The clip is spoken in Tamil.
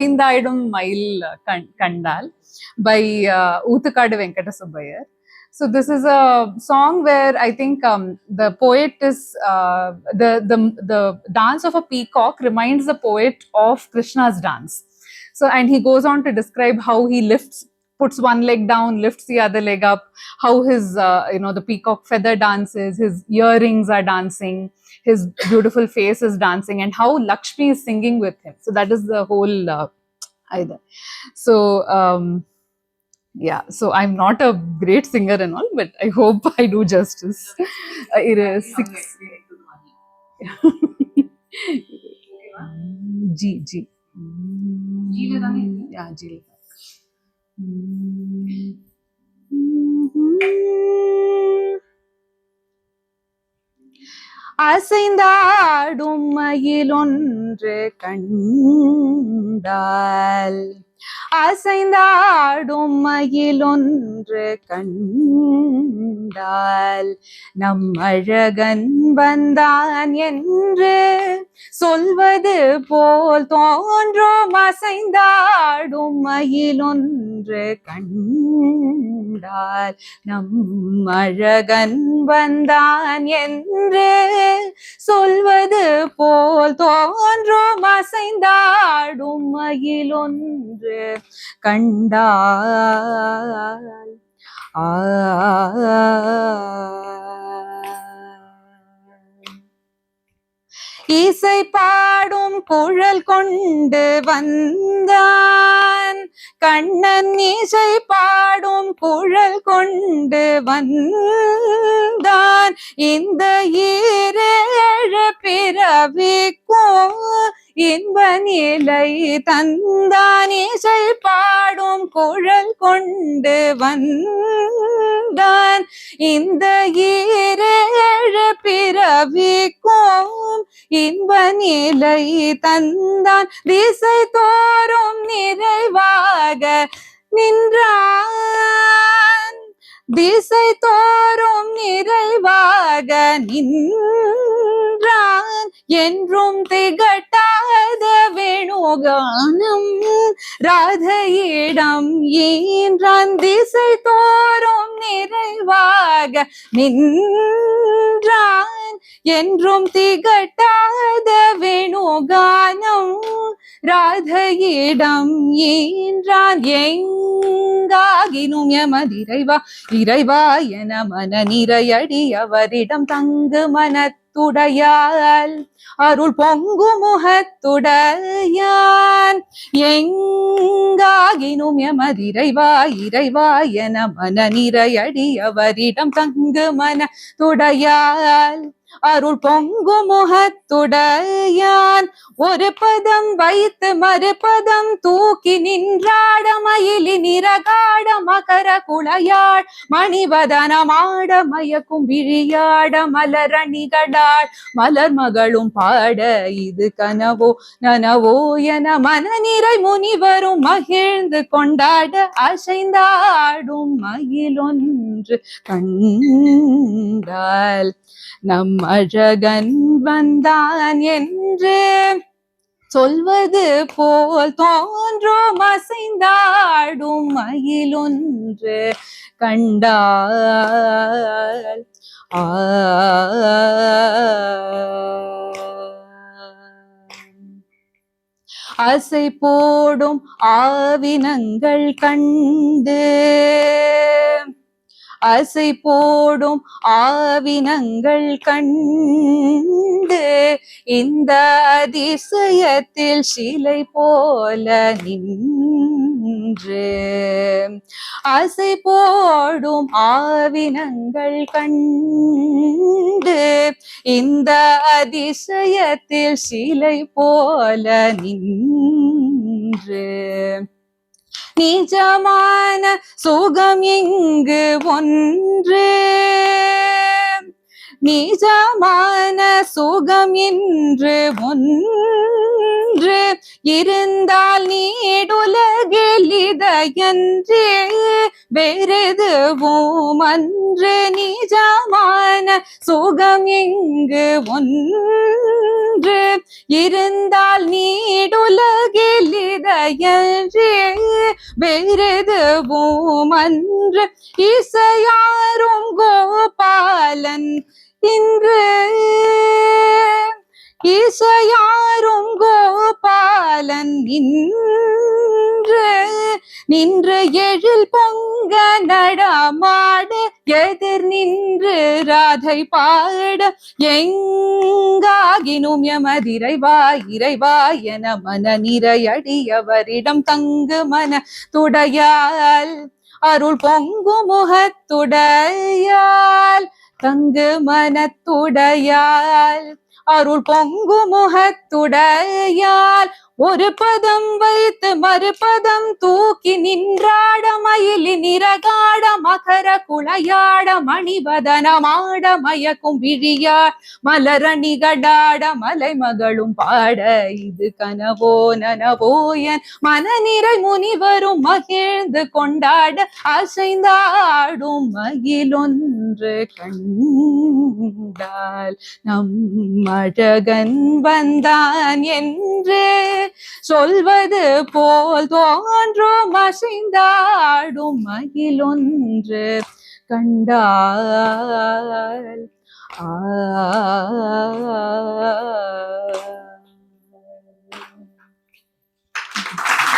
Asaindayadum Mail Kandal by Oothukadu Venkata Subbayar. So this is a song where I think the poet is the dance of a peacock reminds the poet of Krishna's dance. So and he goes on to describe how he puts one leg down, lifts the other leg up, how his the peacock feather dances, his earrings are dancing, his beautiful face is dancing, and how Lakshmi is singing with him. So that is the whole either. So yeah, so I'm not a great singer and all, but I hope I do justice. It is 6. G. G. Yeah, G. அசைந்தாடும் மயிலொன்று கண்டால் அசைந்தாடும் மயிலொன்று கண்டால் நம் அழகன் வந்தான் என்று சொல்வது போல் தோன்றும். அசைந்தாடும் மயிலொன்று கண்டால் நம் அழகன் வந்தான் என்று சொல்வது போல் தோன்றும். அசைந்தாடும் மயிலொன்று கண்டால் இசை பாடும் குழல் கொண்டு வந்தான் கண்ணன், இசை பாடும் குழல் கொண்டு வந்தான். இந்த ஈரேழு பிறவிக்கும் இன்ப நிலை தந்தான். இசை பாடும் குழல் கொண்டு வந்தான். இந்த ஈரேழு பிறவிக்கும் இன்ப நிலை தந்தான். திசை தோறும் நிறைவாக நின்றான். திசை தோறும் நிறைவாக நின்றான். என்றும் திகட்டாத வேணுகானம் ராதையிடம் ஈன்றான். திசை தோறும் நிறைவாக நின்றான். என்றும் திகட்டாத வேணுகானம் ராதையிடம் ஈன்றான். எங்காகினும் எமதிரைவா இறைவா என மன நிறையடி அவரிடம் தங்கு மனத்துடையால் அருள் பொங்கு முகத்துடையான். எங்காகினும் எமதிரைவா இறைவா என மன நிறையடி அவரிடம் தங்கு மனத்துடையால் அருள் பொங்கு முகத்துடையான். ஒரு பதம் வைத்து மறுபதம் தூக்கி நின்றாட மயிலி நிறகாட மகர குளையாள் மணிவதனமாட மயக்கும் விழியாட மலரணிகளாள் மலர் மகளும் பாட இது கனவோ நனவோ என மனநிறை முனிவரும் மகிழ்ந்து கொண்டாட அசைந்தாடும் மயிலொன்று கண்டால் நம் அழகன் வந்தான் என்று சொல்வது போல் தோன்றும். அசைந்தாடும் மயிலொன்று கண்டால் அசை போடும் ஆவினங்கள் கண்டு அசை போடும் ஆவினங்கள் கண்டு இந்த அதிசயத்தில் சிலை போல நின்று அசை போடும் ஆவினங்கள் கண்டு இந்த அதிசயத்தில் சிலை போல நின்று நிஜமான சுகம் இங்கு ஒன்று. நிஜமான சுகம் என்று ஒன்று இருந்தால் நீடுலகில் இதயன்றே வேறெதுவும் அன்று நிஜமான சுகம் இங்கு ஒன்று இருந்தால் நீடுலகில் இதையன்றே வேறெதுவும் அன்று இசையாரும் கோபாலன் இன்று இசையாரும் கோபாலன் இன்று நின்று எழில் பொங்க நடமாடு எதிர் நின்று ராதை பாட எங்காகினும் எமதிரைவா இறைவா என மன நிறையடியவரிடம் தங்கு மன துடையால் அருள் பொங்கு முகத்துடையால் தங்கு மனத்துடையால் அருள் பொங்கு முகத்துடையால் ஒரு பதம் வைத்து மறுபதம் தூக்கி நின்றாட மயிலி நிறகாட மகர குளையாட மணிவதனமாட மயக்கும் விழியார் மலரணிகடாட மலை மகளும் பாட இது கனவோ நனவோ என் மனநிறை முனிவரும் மகிழ்ந்து கொண்டாட அசைந்தாடும் மகிழொன்று கண்டால் நம் அழகன் வந்தான் என்று சொல்வது போல் தோன்றும் அசைந்தாடும் மகிழொன்று கண்டால்